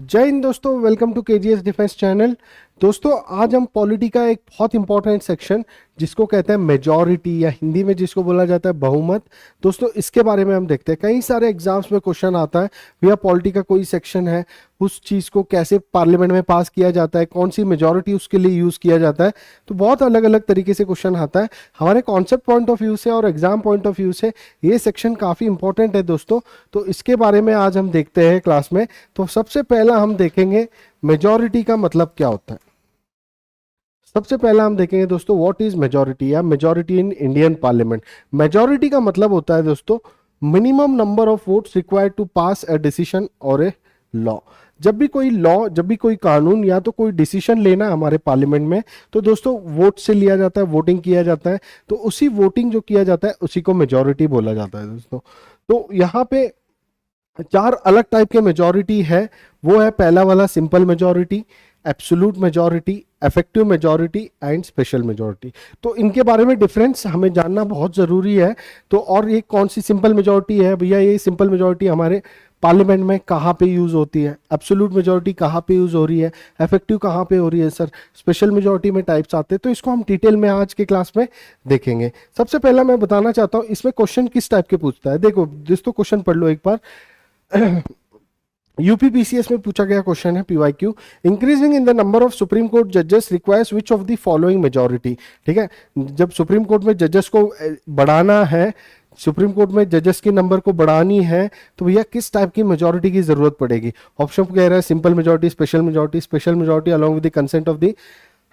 जय हिंद दोस्तों, welcome to KGS defence channel. दोस्तों आज हम पॉलिटी का एक बहुत इंपॉर्टेंट सेक्शन जिसको कहते हैं मेजॉरिटी या हिंदी में जिसको बोला जाता है बहुमत, दोस्तों इसके बारे में हम देखते हैं। कई सारे एग्जाम्स में क्वेश्चन आता है भैया पॉलिटी का कोई सेक्शन है, उस चीज़ को कैसे पार्लियामेंट में पास किया जाता है, कौन सी मेजॉरिटी उसके लिए यूज़ किया जाता है। तो बहुत अलग अलग तरीके से क्वेश्चन आता है। हमारे कॉन्सेप्ट पॉइंट ऑफ व्यू से और एग्जाम पॉइंट ऑफ व्यू से ये सेक्शन काफ़ी इंपॉर्टेंट है दोस्तों। तो इसके बारे में आज हम देखते हैं क्लास में। तो सबसे पहला हम देखेंगे मेजॉरिटी का मतलब क्या होता है। सबसे पहला हम देखेंगे दोस्तों व्हाट इज मेजॉरिटी या majority in Indian parliament. Majority का मतलब होता है दोस्तों minimum number of votes required to pass a decision और ए लॉ। जब भी कोई कानून या तो कोई डिसीजन लेना है हमारे पार्लियामेंट में, तो दोस्तों वोट से लिया जाता है, वोटिंग किया जाता है। तो उसी वोटिंग जो किया जाता है उसी को मेजॉरिटी बोला जाता है दोस्तों। तो यहाँ पे चार अलग टाइप के मेजॉरिटी है। वो है पहला वाला simple majority, absolute majority, effective majority and special majority. तो इनके बारे में डिफरेंस हमें जानना बहुत ज़रूरी है। तो और ये कौन सी सिंपल मेजॉरिटी है भैया, ये सिंपल मेजॉरिटी हमारे पार्लियामेंट में कहाँ पे यूज़ होती है, एब्सोल्यूट मेजॉरिटी कहाँ पे यूज़ हो रही है, इफेक्टिव कहाँ पे हो रही है सर, स्पेशल मेजॉरिटी में टाइप्स आते हैं। तो इसको हम डिटेल में आज के क्लास में देखेंगे। सबसे पहला मैं बताना चाहता हूँ इसमें क्वेश्चन किस टाइप के पूछता है। देखो दोस्तों क्वेश्चन पढ़ लो एक बार। यूपीपीसीएस में पूछा गया क्वेश्चन है PYQ, increasing in the number of Supreme Court जजेस requires which of the following majority. ठीक है, जब सुप्रीम कोर्ट में जजेस को बढ़ाना है, सुप्रीम कोर्ट में जजेस के नंबर को बढ़ानी है, तो भैया किस टाइप की मेजॉरिटी की जरूरत पड़ेगी। ऑप्शन कह रहा है simple majority, special majority along with the consent of the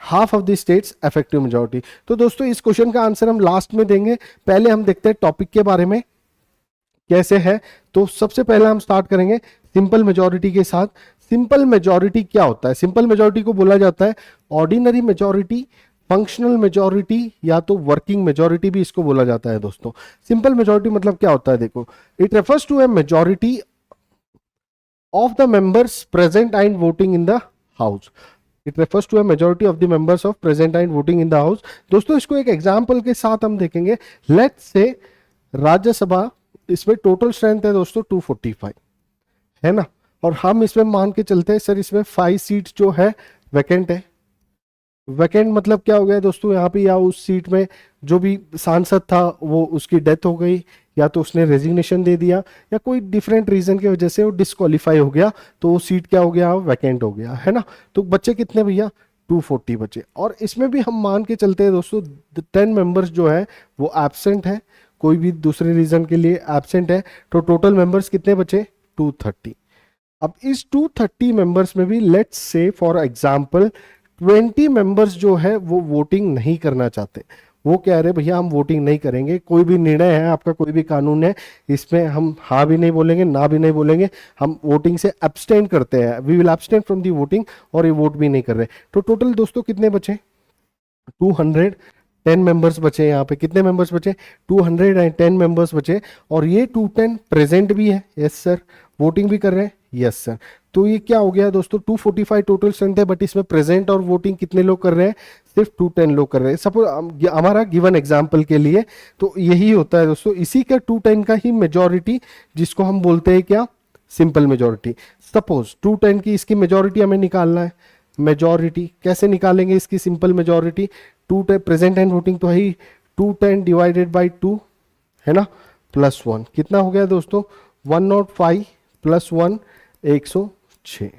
half of the states, effective majority. तो दोस्तों इस क्वेश्चन का आंसर हम लास्ट में देंगे। पहले हम देखते हैं टॉपिक के बारे में कैसे है। तो सबसे पहले हम स्टार्ट करेंगे सिंपल मेजॉरिटी के साथ। सिंपल मेजॉरिटी क्या होता है? सिंपल मेजॉरिटी को बोला जाता है ऑर्डिनरी मेजॉरिटी, फंक्शनल मेजॉरिटी या तो वर्किंग मेजॉरिटी भी इसको बोला जाता है दोस्तों। सिंपल मेजॉरिटी मतलब क्या होता है, देखो it refers to a majority of the members present and voting in the house. It refers to a majority of the members of present and voting in the house. दोस्तों इसको एक example के साथ हम देखेंगे। लेट्स से राज्यसभा, इसमें total strength है दोस्तों 245 है ना, और हम इसमें मान के चलते हैं सर इसमें 5 सीट जो है वैकेंट है। वैकेंट मतलब क्या हो गया दोस्तों, यहाँ पे या उस सीट में जो भी सांसद था वो उसकी डेथ हो गई, या तो उसने रेजिग्नेशन दे दिया, या कोई डिफरेंट रीजन की वजह से वो डिस्क्वालीफाई हो गया, तो वो सीट क्या हो गया, वैकेंट हो गया है ना। तो बच्चे कितने भैया, 240 बचे। और इसमें भी हम मान के चलते हैं दोस्तों 10 मेंबर्स जो है वो एब्सेंट है, कोई भी दूसरे रीजन के लिए एब्सेंट है। तो टोटल मेंबर्स कितने बचे, 230। अब इस 230 मेंबर्स में भी let's say for example 20 members जो है वो वोटिंग नहीं करना चाहते। वो कह रहे भैया हम वोटिंग नहीं करेंगे, कोई भी निर्णय है आपका, कोई भी कानून है, इसमें हम हाँ भी नहीं बोलेंगे ना भी नहीं बोलेंगे, हम वोटिंग से एब्सटेन करते हैं, we will abstain from the voting, और ये वोट भी नहीं कर रहे। तो टोटल दोस्तों कितने बचे, 210 मेंबर्स बचे। यहाँ पे कितने मेंबर्स बचे, 210 मेंबर्स बचे। और ये 210 प्रेजेंट भी है, यस सर, वोटिंग भी कर रहे हैं, यस सर। तो ये क्या हो गया दोस्तों, 245 टोटल स्ट्रेंथ है, बट इसमें प्रेजेंट और वोटिंग कितने लोग कर रहे हैं, सिर्फ 210 लोग कर रहे हैं। सपोज हमारा गिवन एग्जांपल के लिए तो यही होता है दोस्तों, इसी का 210 का ही मेजॉरिटी जिसको हम बोलते हैं क्या, सिंपल मेजॉरिटी। सपोज 210 की इसकी मेजॉरिटी हमें निकालना है। मेजॉरिटी कैसे निकालेंगे इसकी, simple majority 210 present and voting तो है 210 डिवाइडेड बाई 2 है ना, +1 कितना हो गया दोस्तों, 105 + 1 106।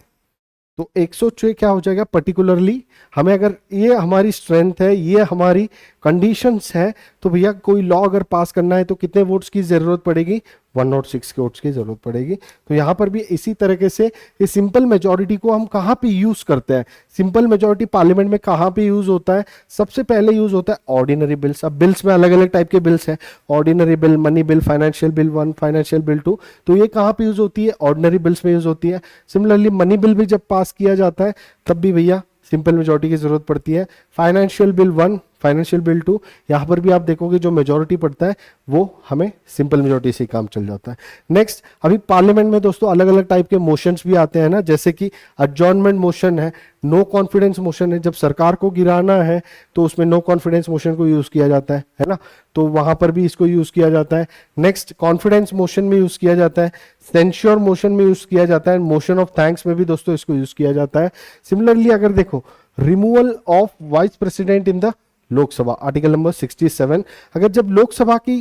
तो 106 क्या हो जाएगा, पर्टिकुलरली हमें अगर ये हमारी स्ट्रेंथ है, ये हमारी कंडीशंस है, तो भैया कोई लॉ अगर पास करना है तो कितने वोट्स की जरूरत पड़ेगी, 106 के वोट्स की जरूरत पड़ेगी। तो यहाँ पर भी इसी तरीके से ये सिंपल मेजॉरिटी को हम कहाँ पे यूज करते हैं, सिंपल मेजॉरिटी पार्लियामेंट में कहाँ पे यूज होता है, सबसे पहले यूज होता है ऑर्डिनरी बिल्स। अब बिल्स में अलग अलग टाइप के बिल्स हैं, ordinary bill, money bill, financial bill 1, financial bill 2। तो ये कहाँ पे यूज होती है, ऑर्डिनरी बिल्स में यूज होती है। सिमिलरली मनी बिल भी जब पास किया जाता है तब भी भैया सिंपल मेजॉरिटी की जरूरत पड़ती है। फाइनेंशियल बिल 1, फाइनेंशियल बिल 2, यहाँ पर भी आप देखोगे जो मेजोरिटी पड़ता है वो हमें सिंपल मेजोरिटी से काम चल जाता है। नेक्स्ट, अभी पार्लियामेंट में दोस्तों अलग अलग टाइप के मोशंस भी आते हैं ना, जैसे कि अडजॉर्नमेंट मोशन है, नो कॉन्फिडेंस मोशन है, जब सरकार को गिराना है तो उसमें नो कॉन्फिडेंस मोशन को यूज किया जाता है ना, तो वहां पर भी इसको यूज किया जाता है। नेक्स्ट, कॉन्फिडेंस मोशन में यूज किया जाता है, सेंश्योर मोशन में यूज किया जाता है, मोशन ऑफ थैंक्स में भी दोस्तों इसको यूज किया जाता है। सिमिलरली अगर देखो removal of vice president in the Lok Sabha, article number 67, अगर जब लोकसभा की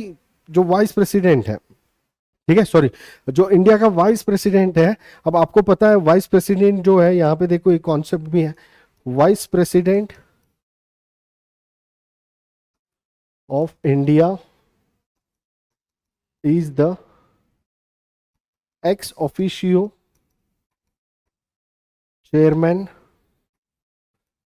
जो वाइस प्रेसिडेंट है, ठीक है, सॉरी, जो इंडिया का वाइस प्रेसिडेंट है, अब आपको पता है वाइस प्रेसिडेंट जो है, यहां पे देखो एक कॉन्सेप्ट भी है, vice president of India is the ex officio chairman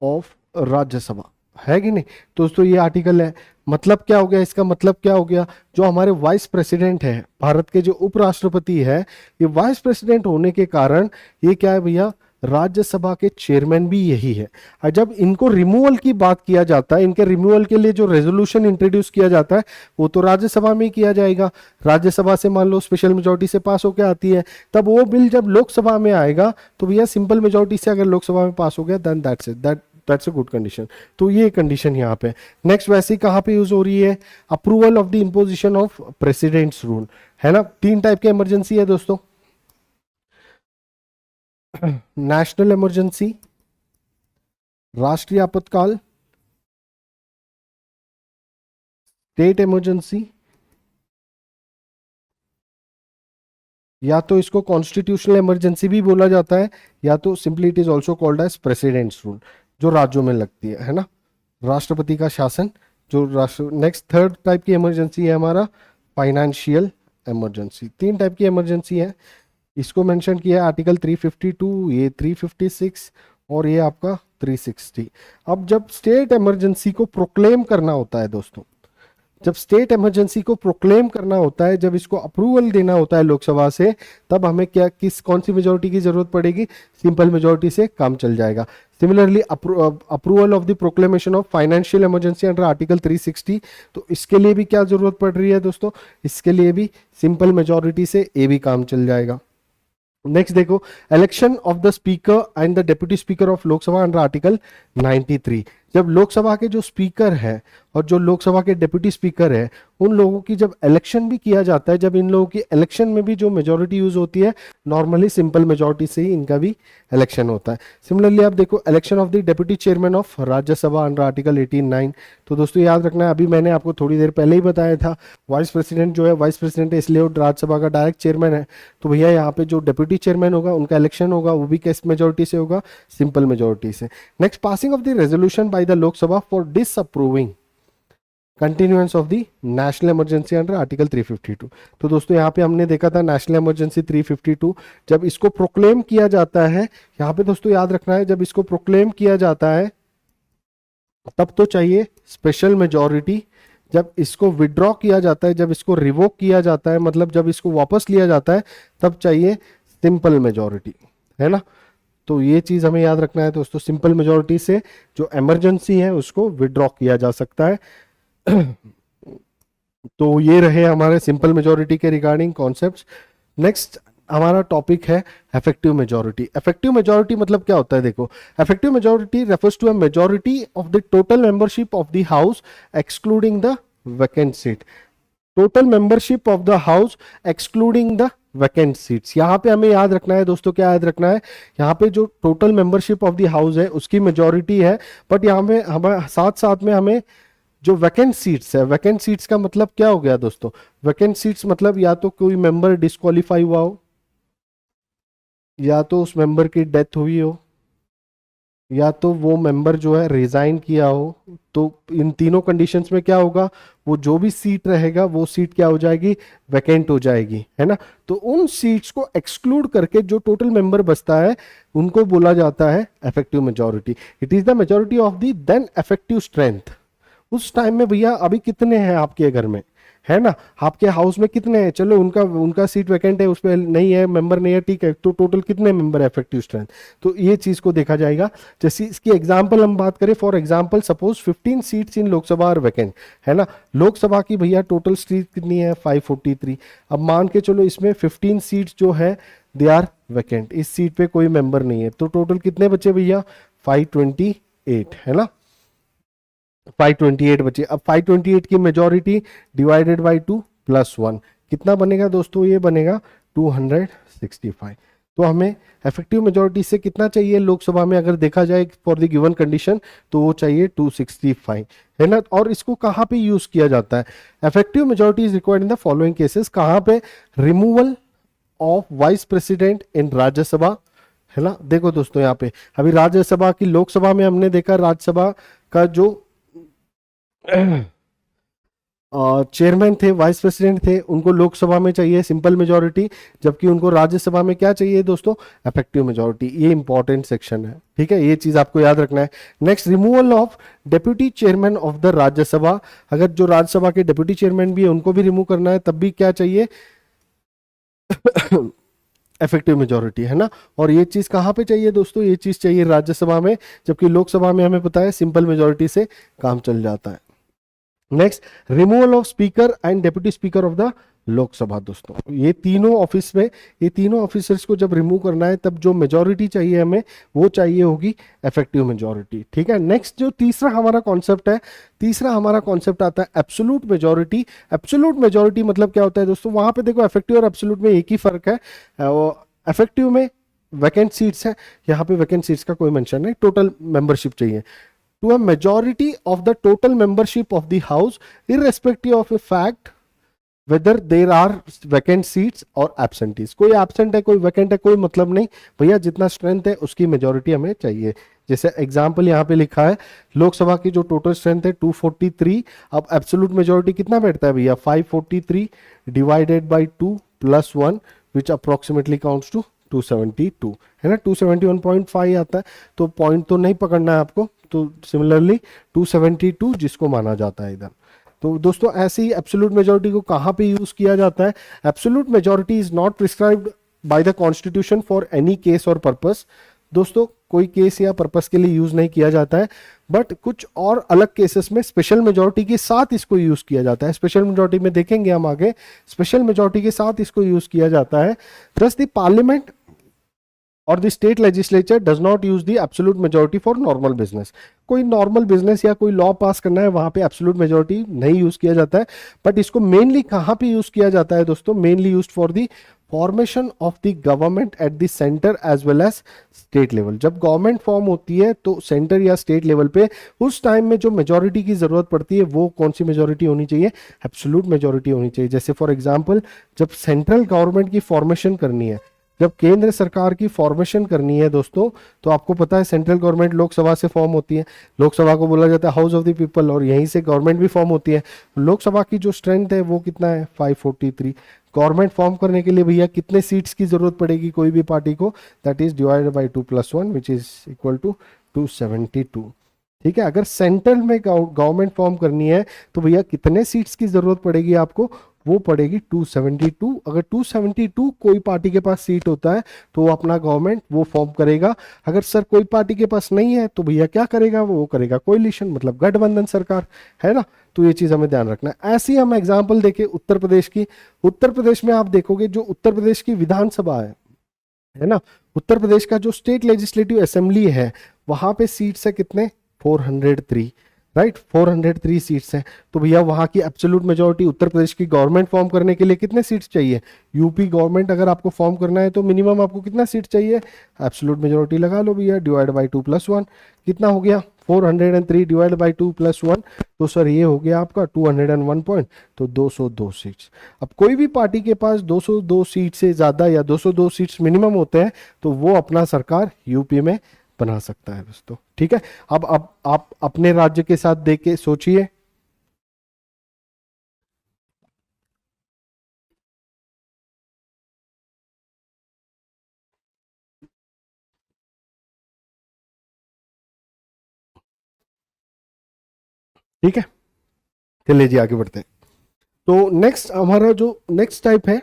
of Rajya Sabha, है कि नहीं। तो दोस्तों ये आर्टिकल है, मतलब क्या हो गया, इसका मतलब क्या हो गया, जो हमारे वाइस प्रेसिडेंट है, भारत के जो उपराष्ट्रपति है, ये वाइस प्रेसिडेंट होने के कारण ये क्या है भैया, राज्यसभा के चेयरमैन भी यही है। और जब इनको रिमूवल की बात किया जाता है, इनके रिमूवल के लिए जो रेजोल्यूशन इंट्रोड्यूस किया जाता है वो तो राज्यसभा में ही किया जाएगा, राज्यसभा से मान लो स्पेशल मेजोरिटी से पास होकर आती है, तब वो बिल जब लोकसभा में आएगा तो भैया सिंपल मेजोरिटी से अगर लोकसभा में पास हो गया then that's a good condition. तो ये कंडीशन यहाँ पे। नेक्स्ट, वैसे ही कहाँ पे यूज हो रही है, approval of the imposition of presidents rule, है ना। 3 टाइप के इमरजेंसी है दोस्तों, नेशनल इमरजेंसी, राष्ट्रीय आपातकाल, स्टेट इमरजेंसी, या तो इसको कॉन्स्टिट्यूशनल इमरजेंसी भी बोला जाता है, या तो simply it is also called as president's rule, जो राज्यों में लगती है ना, राष्ट्रपति का शासन जो राष्ट्र। नेक्स्ट, थर्ड टाइप की इमरजेंसी है हमारा फाइनेंशियल इमरजेंसी। 3 टाइप की इमरजेंसी है, इसको मेंशन किया है आर्टिकल 352, ये 356 और ये आपका 360। अब जब स्टेट इमरजेंसी को प्रोक्लेम करना होता है दोस्तों, जब स्टेट इमरजेंसी को प्रोक्लेम करना होता है, जब इसको अप्रूवल देना होता है लोकसभा से, तब हमें क्या कौन सी मेजोरिटी की जरूरत पड़ेगी, सिंपल मेजोरिटी से काम चल जाएगा। Similarly approval of the proclamation of financial emergency under article 360, तो इसके लिए भी क्या जरूरत पड़ रही है दोस्तों, इसके लिए भी सिंपल मेजोरिटी से ये भी काम चल जाएगा। नेक्स्ट देखो, election of the speaker and the deputy speaker of Lok Sabha under article 93, जब लोकसभा के जो स्पीकर है और जो लोकसभा के डेप्यूटी स्पीकर है, उन लोगों की जब इलेक्शन भी किया जाता है, जब इन लोगों की इलेक्शन में भी जो मेजोरिटी यूज होती है, नॉर्मली सिंपल मेजोरिटी से ही इनका भी इलेक्शन होता है। सिमिलरली आप देखो, election of the deputy chairman of Rajya Sabha under article 18(9), तो दोस्तों याद रखना है, अभी मैंने आपको थोड़ी देर पहले ही बताया था, वाइस प्रेसिडेंट जो है, वाइस प्रेसिडेंट है इसलिए वो राज्यसभा का डायरेक्ट चेयरमैन है, तो भैया यहाँ पे जो डेप्यूटी चेयरमैन होगा उनका इलेक्शन होगा, वो भी किस मेजोरिटी से होगा, सिंपल मेजोरिटी से। Next, passing of the resolution by the Lok Sabha for disapproving continuance of the national emergency under article 352। तो दोस्तों यहाँ पे हमने देखा था नेशनल इमरजेंसी 352, जब इसको प्रोक्लेम किया जाता है, यहाँ पे दोस्तों याद रखना है, जब इसको प्रोक्लेम किया जाता है तब तो चाहिए स्पेशल मेजोरिटी, जब इसको विड्रॉ किया जाता है, जब इसको रिवोक किया जाता है, मतलब जब इसको वापस लिया जाता है, तब चाहिए सिंपल मेजोरिटी, है ना। तो ये चीज हमें याद रखना है दोस्तों, सिंपल मेजोरिटी से जो इमरजेंसी है उसको विड्रॉ किया जा सकता है। तो ये रहे हमारे सिंपल मेजोरिटी के रिगार्डिंग कॉन्सेप्ट्स। नेक्स्ट हमारा टॉपिक है इफेक्टिव मेजोरिटी। इफेक्टिव मेजोरिटी मतलब क्या होता है, देखो, effective majority refers to a majority of the total membership of the house excluding the vacant seat. Total membership of the house excluding the vacant seats. यहाँ पे हमें याद रखना है दोस्तों, क्या याद रखना है, यहाँ पे जो total membership of the house है उसकी मेजोरिटी है, बट यहाँ पे हमें साथ साथ में हमें जो वैकेंट सीट्स है, वैकेंट सीट्स का मतलब क्या हो गया दोस्तों, वैकेंट सीट्स मतलब या तो कोई मेंबर डिस्क्वालीफाई हुआ हो, या तो उस मेंबर की डेथ हुई हो, या तो वो मेंबर जो है रिजाइन किया हो। तो इन तीनों कंडीशंस में क्या होगा, वो जो भी सीट रहेगा वो सीट क्या हो जाएगी, वैकेंट हो जाएगी, है ना। तो उन सीट्स को एक्सक्लूड करके जो टोटल मेंबर बचता है उनको बोला जाता है effective majority. It is the majority of the then effective strength. उस टाइम में भैया अभी कितने हैं आपके घर में, है ना। आपके हाउस में कितने हैं, चलो उनका उनका सीट वैकेंट है, उस पर नहीं है, मेंबर नहीं है, ठीक है, तो टोटल कितने मेंबर है इफेक्टिव स्ट्रेंथ, तो ये चीज को देखा जाएगा। जैसे इसकी एग्जांपल हम बात करें, for example suppose 15 seats in Lok Sabha are vacant, है ना। लोकसभा की भैया टोटल सीट कितनी है 543। अब मान के चलो इसमें 15 सीट्स जो है दे आर वैकेंट, इस सीट पे कोई मेंबर नहीं है, तो टोटल कितने बचे भैया 528, है ना। 528 बचे। अब 528 की मेजोरिटी डिवाइडेड बाई 2 प्लस 1 कितना बनेगा दोस्तों, ये बनेगा 265। तो हमें इफेक्टिव मेजोरिटी से कितना चाहिए लोकसभा में, अगर देखा जाए फॉर द गिवन कंडीशन, तो वो चाहिए 265, है ना। और इसको कहाँ पे यूज किया जाता है, effective majority is required in the following cases, कहाँ पे, removal of vice president in Rajya Sabha, है ना। देखो दोस्तों यहाँ पे अभी राज्यसभा की, लोकसभा में हमने देखा राज्यसभा का जो चेयरमैन थे, वाइस प्रेसिडेंट थे, उनको लोकसभा में चाहिए सिंपल मेजोरिटी, जबकि उनको राज्यसभा में क्या चाहिए दोस्तों, इफेक्टिव मेजोरिटी। ये इंपॉर्टेंट सेक्शन है, ठीक है, ये चीज आपको याद रखना है। Next, removal of deputy chairman of the Rajya Sabha, अगर जो राज्यसभा के डेप्यूटी चेयरमैन भी है उनको भी रिमूव करना है, तब भी क्या चाहिए इफेक्टिव मेजोरिटी, है ना। और ये चीज कहां पे चाहिए दोस्तों, ये चीज चाहिए राज्यसभा में, जबकि लोकसभा में हमें पता है सिंपल मेजोरिटी से काम चल जाता है। Next, removal of speaker and deputy speaker of the Lok Sabha. दोस्तों ये तीनों ऑफिस में, ये तीनों ऑफिसर्स को जब रिमूव करना है, तब जो मेजोरिटी चाहिए हमें, वो चाहिए होगी इफेक्टिव मेजोरिटी, ठीक है। नेक्स्ट जो तीसरा हमारा कॉन्सेप्ट है, तीसरा हमारा कॉन्सेप्ट आता है एब्सोल्यूट मेजोरिटी। एब्सोल्यूट मेजोरिटी मतलब क्या होता है दोस्तों, वहां पे देखो इफेक्टिव और एब्सोल्यूट में एक ही फर्क है। इफेक्टिव में वैकेंट सीट्स है, यहाँ पे वैकेंट सीट्स का कोई मेंशन नहीं, टोटल मेंबरशिप चाहिए। To a majority of the total membership of the house, irrespective of a fact whether there are vacant seats और absentees। कोई absent है, कोई vacant है, कोई मतलब नहीं भैया, जितना स्ट्रेंथ है उसकी मेजोरिटी हमें चाहिए। जैसे एग्जाम्पल यहाँ पे लिखा है, लोकसभा की जो टोटल स्ट्रेंथ है 243, अब एब्सोल्यूट मेजोरिटी कितना बैठता है भैया 543 divided by 2 plus 1 which approximately counts to 272, है ना। 271.5 आता है, तो पॉइंट तो नहीं पकड़ना है आपको, तो सिमिलरली 272 जिसको माना जाता है इधर। तो दोस्तों ऐसे ही एब्सोल्यूट मेजोरिटी को कहां पे यूज किया जाता है, absolute majority is not prescribed by the constitution for any case और पर्पस। दोस्तों कोई केस या पर्पस के लिए यूज नहीं किया जाता है, बट कुछ और अलग केसेस में स्पेशल मेजोरिटी के साथ इसको यूज किया जाता है। स्पेशल मेजोरिटी में देखेंगे हम आगे, स्पेशल मेजोरिटी के साथ इसको यूज किया जाता है। दस द पार्लियामेंट और the state legislature does not use the absolute majority for normal business. कोई नॉर्मल बिजनेस या कोई लॉ पास करना है, वहां पे एब्सोल्यूट मेजोरिटी नहीं यूज किया जाता है, बट इसको मेनली कहां पे यूज किया जाता है दोस्तों, mainly used for the formation of the government at the centre as well as state level. जब गवर्नमेंट फॉर्म होती है तो सेंटर या स्टेट लेवल पे उस टाइम में जो मेजोरिटी की जरूरत पड़ती है, वो कौन सी मेजोरिटी होनी चाहिए, एब्सोल्यूट मेजोरिटी होनी चाहिए। जैसे फॉर एग्जांपल जब सेंट्रल गवर्नमेंट की फॉर्मेशन करनी है, जब केंद्र सरकार की फॉर्मेशन करनी है दोस्तों, तो आपको पता है सेंट्रल गवर्नमेंट लोकसभा से फॉर्म होती है, लोकसभा को बोला जाता है हाउस ऑफ द पीपल, और यहीं से गवर्नमेंट भी फॉर्म होती है। लोकसभा की जो स्ट्रेंथ है वो कितना है 543। गवर्नमेंट फॉर्म करने के लिए भैया कितने सीट्स की जरूरत पड़ेगी कोई भी पार्टी को, that is divided by 2 plus 1 which is equal to 272, ठीक है। अगर सेंट्रल में गवर्नमेंट फॉर्म करनी है तो भैया कितने सीट्स की जरूरत पड़ेगी आपको, वो पड़ेगी 272। अगर 272 कोई पार्टी के पास सीट होता है तो वो अपना गवर्नमेंट वो फॉर्म करेगा। अगर सर कोई पार्टी के पास नहीं है तो भैया क्या करेगा, वो करेगा कोलिशन, मतलब गठबंधन सरकार, है ना। तो ये चीज हमें ध्यान रखना है। ऐसे ही हम एग्जाम्पल देखें उत्तर प्रदेश की, उत्तर प्रदेश में आप देखोगे जो उत्तर प्रदेश की विधानसभा है ना, उत्तर प्रदेश का जो स्टेट लेजिस्लेटिव असेंबली है, वहां पे सीट्स है कितने 403, राइट 403 सीट्स हैं। तो भैया वहां की एब्सोल्यूट मेजोरिटी, उत्तर प्रदेश की गवर्नमेंट फॉर्म करने के लिए कितने सीट्स चाहिए, यूपी गवर्नमेंट अगर आपको फॉर्म करना है तो मिनिमम आपको कितना सीट चाहिए, एब्सोल्यूट मेजोरिटी लगा लो भैया, डिवाइड बाई 2 प्लस 1 कितना हो गया 403 डिवाइड बाई 2 प्लस 1, तो सर ये हो गया आपका 201 पॉइंट, तो 202 सीट्स। अब कोई भी पार्टी के पास 202 सीट से ज्यादा या 202 सीट्स मिनिमम होते हैं तो वो अपना सरकार यूपी में बना सकता है दोस्तों, ठीक है। अब आप अपने राज्य के साथ देख के सोचिए, ठीक है, चलिए जी आगे बढ़ते हैं। तो नेक्स्ट हमारा जो नेक्स्ट टाइप है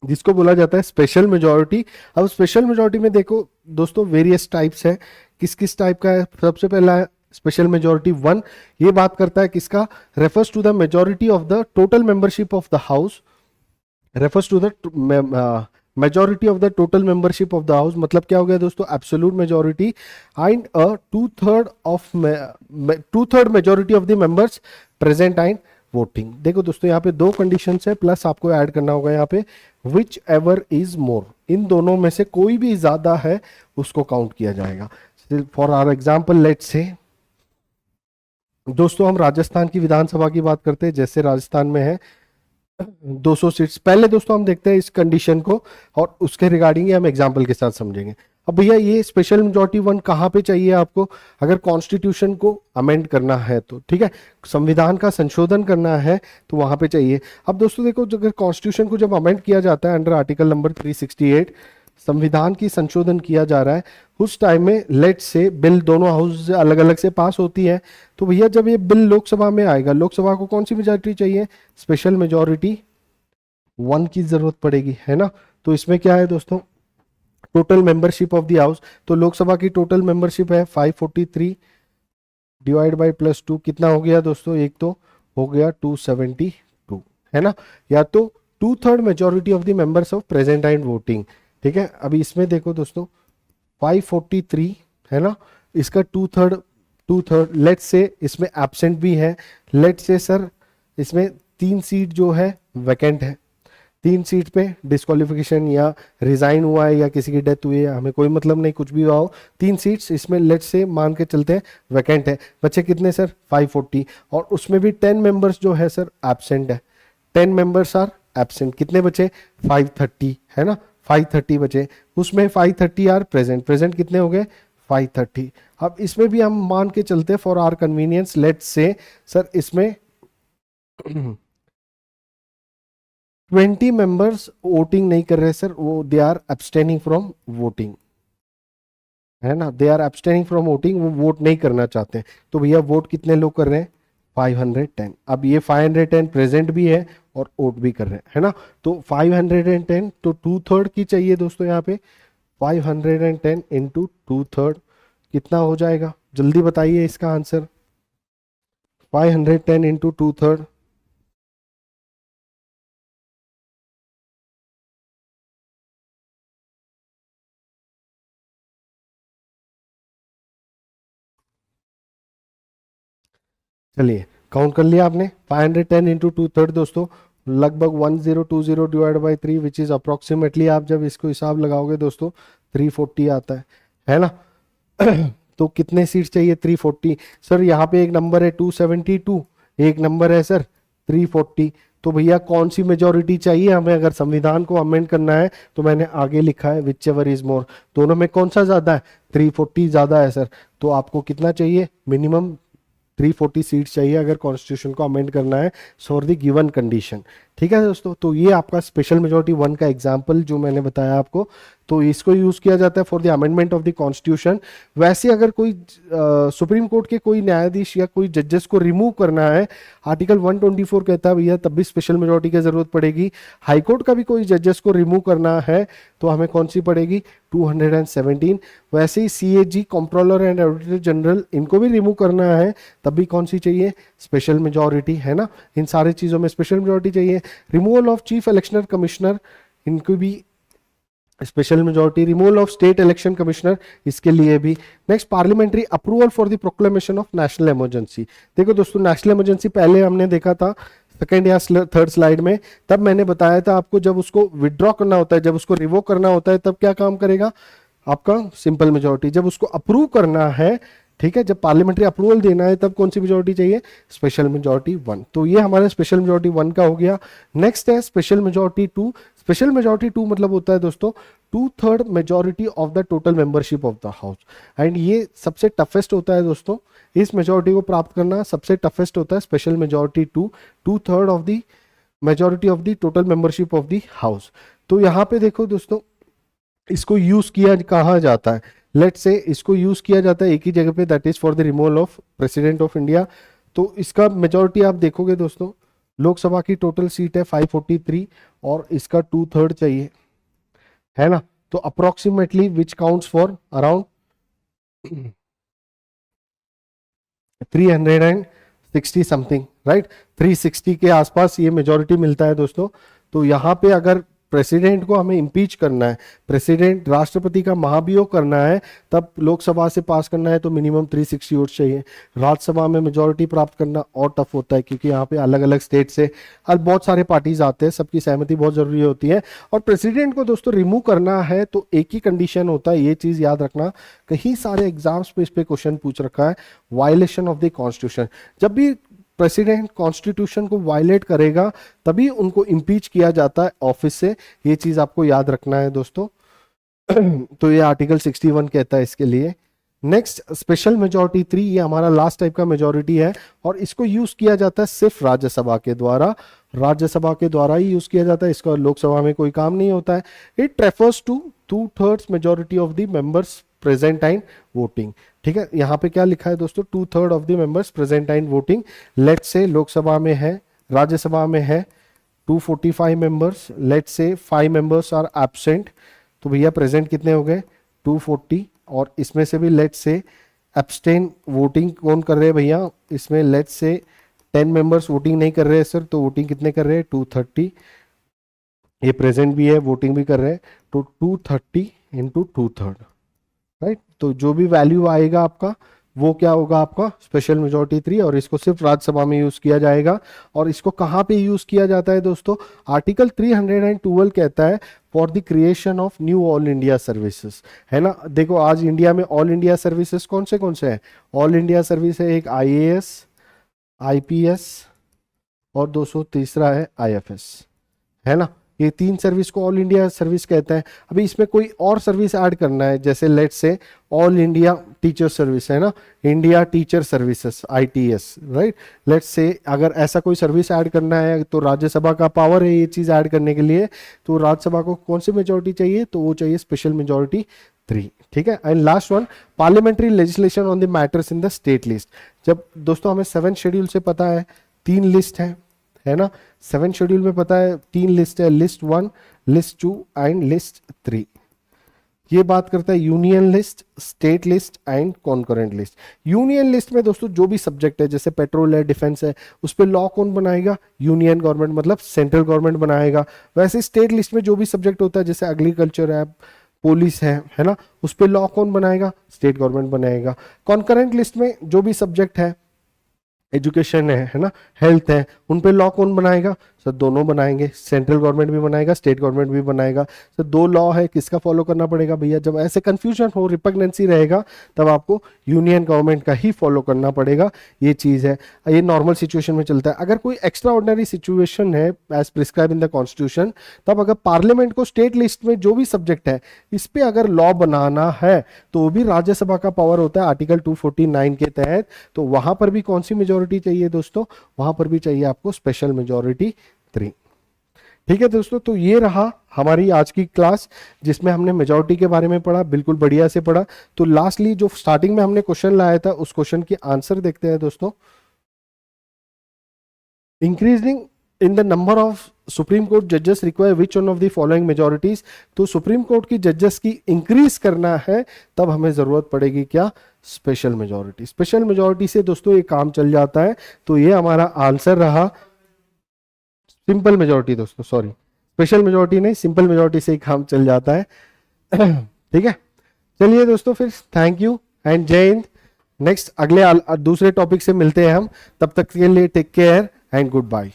जिसको बोला जाता है स्पेशल मेजोरिटी। अब स्पेशल मेजोरिटी में देखो दोस्तों वेरियस टाइप्स है, किस किस टाइप का है। सबसे पहला है स्पेशल मेजोरिटी 1, ये बात करता है किसका, refers to the majority of the total membership of the house, refers to the majority of the total membership of the house. मतलब क्या हो गया दोस्तों, absolute majority and two third majority of the members present and voting. देखो दोस्तों यहाँ पे दो कंडीशंस है, प्लस आपको ऐड करना होगा यहाँ पे विच एवर इज मोर, इन दोनों में से कोई भी ज्यादा है उसको काउंट किया जाएगा। For are example let's say दोस्तों हम राजस्थान की विधानसभा की बात करते हैं, जैसे राजस्थान में है 200 सीट्स। पहले दोस्तों हम देखते हैं इस कंडीशन को और उसके रिगार्डिंग हम एग्जांपल के साथ समझेंगे। अब भैया ये स्पेशल मेजॉरिटी 1 कहाँ पे चाहिए आपको, अगर कॉन्स्टिट्यूशन को अमेंड करना है तो, ठीक है, संविधान का संशोधन करना है तो वहां पे चाहिए। अब दोस्तों देखो अगर कॉन्स्टिट्यूशन को जब अमेंड किया जाता है अंडर आर्टिकल नंबर 368, संविधान की संशोधन किया जा रहा है, उस टाइम में लेट से बिल दोनों हाउस से अलग अलग से पास होती है, तो भैया जब ये बिल लोकसभा में आएगा, लोकसभा को कौन सी मेजोरिटी चाहिए, स्पेशल मेजोरिटी 1 की जरूरत पड़ेगी, है ना। तो इसमें क्या है दोस्तों, total membership of the house, तो लोकसभा की टोटल मेंबरशिप है 543 डिवाइड बाय +2 कितना हो गया दोस्तों, एक तो हो गया 272, है ना, या तो 2/3 majority of the members of present and voting, ठीक है। अभी इसमें देखो दोस्तों 543 है ना, इसका 2/3 लेट से इसमें एब्सेंट भी है, लेट से सर इसमें 3 सीट जो है वैकेंट है, 3 सीट पे डिस्क्वालिफिकेशन या रिजाइन हुआ है या किसी की डेथ हुई है, हमें कोई मतलब नहीं, कुछ भी हुआ हो, 3 सीट्स इसमें लेट से मान के चलते हैं वैकेंट है। बच्चे कितने सर 540, और उसमें भी 10 मेंबर्स जो है सर एब्सेंट है, 10 मेंबर्स आर एब्सेंट, कितने बचे 530, है ना, 530 बचे, उसमें 530 आर प्रेजेंट, प्रेजेंट कितने हो गए 530। अब इसमें भी हम मान के चलते हैं for our convenience, let say sir इसमें 20 मेंबर्स वोटिंग नहीं कर रहे सर, वो they are abstaining from voting, है ना, they are abstaining from voting, वो वोट नहीं करना चाहते हैं। तो भैया वोट कितने लोग कर रहे हैं 510। अब ये 510 प्रेजेंट भी है और वोट भी कर रहे हैं, है ना, तो 510 तो 2/3 की चाहिए दोस्तों यहाँ पे, 510 इंटू 2/3 कितना हो जाएगा, जल्दी बताइए इसका आंसर, 510 इंटू 2/3, चलिए काउंट कर लिया आपने, 510 इंटू 2/3 दोस्तों लगभग 1020 divide by 3 which is approximately, आप जब इसको हिसाब लगाओगे दोस्तों 340 आता है ना। तो कितने सीट चाहिए 340, सर यहाँ पे एक नंबर है 272, एक नंबर है सर 340, तो भैया कौन सी मेजोरिटी चाहिए हमें, अगर संविधान को अमेंड करना है तो मैंने आगे लिखा है विच एवर इज मोर, दोनों में कौन सा ज्यादा है 340 ज्यादा है सर, तो आपको कितना चाहिए मिनिमम 340 सीट्स चाहिए अगर कॉन्स्टिट्यूशन को अमेंड करना है फॉर द गिवन कंडीशन, ठीक है दोस्तों। तो ये आपका स्पेशल मेजोरिटी 1 का एग्जांपल जो मैंने बताया आपको, तो इसको यूज किया जाता है for the amendment of the constitution. वैसे अगर कोई सुप्रीम कोर्ट के कोई न्यायाधीश या कोई जजेस को रिमूव करना है, आर्टिकल 124 कहता है भैया तब भी स्पेशल मेजोरिटी की जरूरत पड़ेगी। हाईकोर्ट का भी कोई जजेस को रिमूव करना है तो हमें कौन सी पड़ेगी 217। वैसे ही CAG controller and auditor general इनको भी रिमूव करना है तब भी कौन सी चाहिए स्पेशल मेजोरिटी, है ना, इन सारी चीजों में स्पेशल मेजोरिटी चाहिए। रिमूवल ऑफ चीफ इलेक्शनर कमिश्नर, इनको भी special majority, removal of state election commissioner, इसके लिए भी। Next parliamentary approval for the proclamation of national emergency. देखो दोस्तों नेशनल इमरजेंसी पहले हमने देखा था सेकेंड या थर्ड स्लाइड में, तब मैंने बताया था आपको जब उसको विड्रॉ करना होता है, जब उसको रिवोक करना होता है तब क्या काम करेगा आपका सिंपल मेजोरिटी, जब उसको अप्रूव करना है, ठीक है, जब पार्लियामेंट्री अप्रूवल देना है तब कौन सी मेजोरिटी चाहिए स्पेशल मेजोरिटी 1। तो ये हमारा स्पेशल मेजोरिटी 1 का हो गया। नेक्स्ट है स्पेशल मेजोरिटी 2। स्पेशल मेजोरिटी 2 मतलब होता है दोस्तों 2/3 majority of the total membership of the house, and ये सबसे टफेस्ट होता है दोस्तों, इस मेजोरिटी को प्राप्त करना सबसे टफेस्ट होता है। Special majority 2/3 of the majority of the total membership of the house. तो यहाँ पे देखो दोस्तों इसको यूज किया कहा जाता है, लेट से इसको यूज किया जाता है एक ही जगह पे, that is for the removal of president of India. तो इसका मेजोरिटी आप देखोगे दोस्तों लोकसभा की टोटल सीट है 543 और इसका 2/3 चाहिए, है ना। तो approximately which counts for around 360 something, right. 360 के आसपास ये मेजोरिटी मिलता है दोस्तों। तो यहाँ पे अगर प्रेसिडेंट को हमें इम्पीच करना है, प्रेसिडेंट राष्ट्रपति का महाभियोग करना है, तब लोकसभा से पास करना है तो मिनिमम 360 वोट चाहिए। राज्यसभा में मेजोरिटी प्राप्त करना और टफ होता है, क्योंकि यहाँ पे अलग अलग स्टेट से बहुत सारे पार्टीज आते हैं, सबकी सहमति बहुत जरूरी होती है। और प्रेसिडेंट को दोस्तों रिमूव करना है तो एक ही कंडीशन होता है, ये चीज याद रखना, कई सारे एग्जाम्स पे इस पे क्वेश्चन पूछ रखा है, वायलेशन ऑफ द कॉन्स्टिट्यूशन। जब भी प्रेसिडेंट कॉन्स्टिट्यूशन को वायलेट करेगा तभी उनको इम्पीच किया जाता है ऑफिस से, ये चीज आपको याद रखना है दोस्तों। तो ये आर्टिकल 61 कहता है इसके लिए। नेक्स्ट स्पेशल मेजोरिटी 3, ये हमारा लास्ट टाइप का मेजोरिटी है और इसको यूज किया जाता है सिर्फ राज्यसभा के द्वारा, राज्यसभा के द्वारा ही यूज किया जाता है, इसका लोकसभा में कोई काम नहीं होता है। It refers to 2/3 majority of the members present and voting. ठीक है, यहाँ पे क्या लिखा है दोस्तों, 2/3 of the members present and voting. Let's say Lok Sabha में है, राज्यसभा में है 245 members, let's say 5 members are absent, तो भैया प्रेजेंट कितने हो गए 240, और इसमें से भी लेट्स से एब्सटेन वोटिंग कौन कर रहे हैं भैया, इसमें लेट्स से 10 मेंबर्स वोटिंग नहीं कर रहे हैं सर, तो वोटिंग कितने कर रहे हैं 230, ये प्रेजेंट भी है वोटिंग भी कर रहे हैं, तो 230 इंटू 2/3, राइट। तो जो भी वैल्यू आएगा आपका वो क्या होगा आपका स्पेशल मेजोरिटी 3, और इसको सिर्फ राज्यसभा में यूज किया जाएगा। और इसको कहाँ पे यूज किया जाता है दोस्तों, आर्टिकल 312 कहता है for the creation of knew all India services, है ना। देखो आज इंडिया में ऑल इंडिया सर्विसेज कौन से हैं, ऑल इंडिया सर्विस है एक IAS, IPS और 203 है IFS, है ना। ये 3 सर्विस को ऑल इंडिया सर्विस कहते हैं। अभी इसमें कोई और सर्विस ऐड करना है, जैसे let's say all India teacher service, है ना, India teacher services ITS, right. Let's say अगर ऐसा कोई सर्विस ऐड करना है तो राज्यसभा का पावर है ये चीज ऐड करने के लिए, तो राज्यसभा को कौन सी मेजोरिटी चाहिए, तो वो चाहिए स्पेशल मेजोरिटी 3। ठीक है, and last one, parliamentary legislation on the matters in the state list. जब दोस्तों हमें 7 शेड्यूल से पता है 3 लिस्ट है ना, 7 शेड्यूल में पता है 3 लिस्ट है, लिस्ट 1, लिस्ट 2 एंड लिस्ट 3। ये बात करता है union list, state list and concurrent list. Union list में दोस्तों जो भी सब्जेक्ट है, जैसे पेट्रोल है, डिफेंस है, उस पर लॉ कौन बनाएगा, यूनियन गवर्नमेंट, मतलब सेंट्रल गवर्नमेंट बनाएगा। वैसे स्टेट लिस्ट में जो भी सब्जेक्ट होता है, जैसे एग्रीकल्चर है, पुलिस है ना, उस पर लॉ कौन बनाएगा, स्टेट गवर्नमेंट बनाएगा। कॉन्करेंट लिस्ट में जो भी सब्जेक्ट है, एजुकेशन है ना, हेल्थ है, उन पे लॉ कौन बनाएगा, सर दोनों बनाएंगे, सेंट्रल गवर्नमेंट भी बनाएगा, स्टेट गवर्नमेंट भी बनाएगा। सर 2 लॉ है, किसका फॉलो करना पड़ेगा भैया, जब ऐसे कंफ्यूजन हो, रिपग्नेंसी रहेगा, तब आपको यूनियन गवर्नमेंट का ही फॉलो करना पड़ेगा, ये चीज है। ये नॉर्मल सिचुएशन में चलता है। अगर कोई एक्स्ट्रा ऑर्डिनरी सिचुएशन है as prescribe in the constitution, तब अगर पार्लियामेंट को स्टेट लिस्ट में जो भी सब्जेक्ट है इस पे अगर लॉ बनाना है तो वो भी राज्यसभा का पावर होता है आर्टिकल 249 के तहत। तो वहां पर भी कौन सी मेजोरिटी चाहिए दोस्तों, वहां पर भी चाहिए आपको स्पेशल मेजोरिटी 3। ठीक है दोस्तों, तो ये रहा हमारी आज की क्लास जिसमें हमने मेजोरिटी के बारे में पढ़ा, बिल्कुल बढ़िया से पढ़ा। तो लास्टली जो स्टार्टिंग में हमने क्वेश्चन लाया था उस क्वेश्चन की आंसर देखते हैं दोस्तों। Increasing in the number of Supreme Court जजेस require which one of the following majorities. तो सुप्रीम कोर्ट की जजेस की इंक्रीज करना है तब हमें जरूरत पड़ेगी क्या, स्पेशल मेजोरिटी। स्पेशल मेजोरिटी से दोस्तों ये काम चल जाता है। तो ये हमारा आंसर रहा, सिंपल मेजोरिटी दोस्तों, सॉरी स्पेशल मेजोरिटी नहीं, सिंपल मेजोरिटी से ही काम चल जाता है। ठीक है, चलिए दोस्तों फिर थैंक यू एंड जय हिंद। नेक्स्ट अगले दूसरे टॉपिक से मिलते हैं हम, तब तक के लिए take care and good bye.